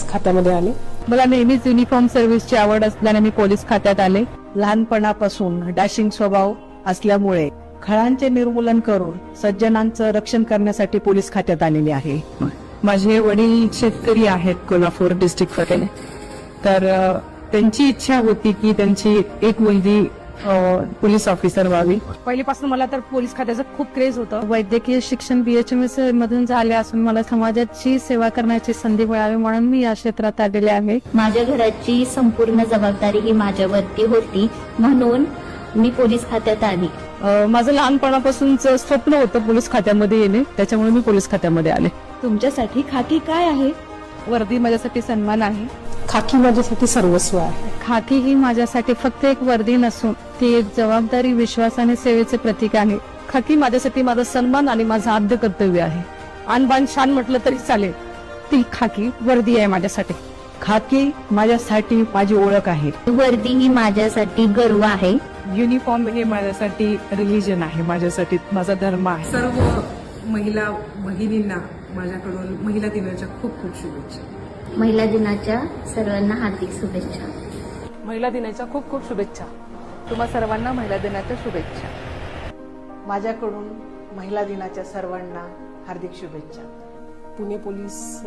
खात्यामध्ये आले. मला नेहमीच युनिफॉर्म सर्व्हिसची आवड असल्याने मी पोलीस खात्यात आले. लहानपणापासून डॅशिंग स्वभाव असल्यामुळे खळांचे निर्मूलन करून सज्जनांचं रक्षण करण्यासाठी पोलीस खात्यात आलेले आहे. माझे वडील शेतकरी आहेत कोल्हापूर डिस्ट्रिक्ट मध्ये. तर त्यांची इच्छा होती की त्यांची एक मुलगी पोलीस ऑफिसर व्हावी. पहिलीपासून मला तर पोलीस खात्याचं खूप क्रेज होतं. वैद्यकीय शिक्षण BHMS मधून झाले असून मला समाजाची सेवा करण्याची संधी मिळावी म्हणून मी या क्षेत्रात आलेले आहे. माझ्या घराची संपूर्ण जबाबदारी ही माझ्यावरती होती म्हणून मी पोलीस खात्यात आली. माझं लहानपणापासूनच स्वप्न होतं पोलीस खात्यामध्ये येणे, त्याच्यामुळे मी पोलीस खात्यामध्ये आले. तुमच्यासाठी खाकी काय आहे? वर्दी माझ्यासाठी सन्मान आहे. खाकी माझ्यासाठी सर्वस्व आहे. खाकी ही माझ्यासाठी फक्त एक वर्दी नसून ती एक जबाबदारी, विश्वास आणि सेवेचे प्रतीक आहे. खाकी माझ्यासाठी माझा सन्मान आणि माझं आद्य कर्तव्य आहे. आणबाण शान म्हटलं तरी चालेल, ती खाकी वर्दी आहे माझ्यासाठी. खाकी माझ्यासाठी माझी ओळख आहे. वर्दी ही माझ्यासाठी गर्व आहे. युनिफॉर्म हे माझ्यासाठी रिलीजन आहे, माझ्यासाठी माझा धर्म आहे. सर्व महिला भगिनींना माझ्याकडून महिला दिनाच्या खूप खूप शुभेच्छा. महिला दिनाच्या सर्वांना हार्दिक शुभेच्छा. महिला दिनाच्या खूप खूप शुभेच्छा. तुम्हा सर्वांना महिला दिनाच्या शुभेच्छा. माझ्याकडून महिला दिनाच्या सर्वांना हार्दिक शुभेच्छा. पुणे पोलीस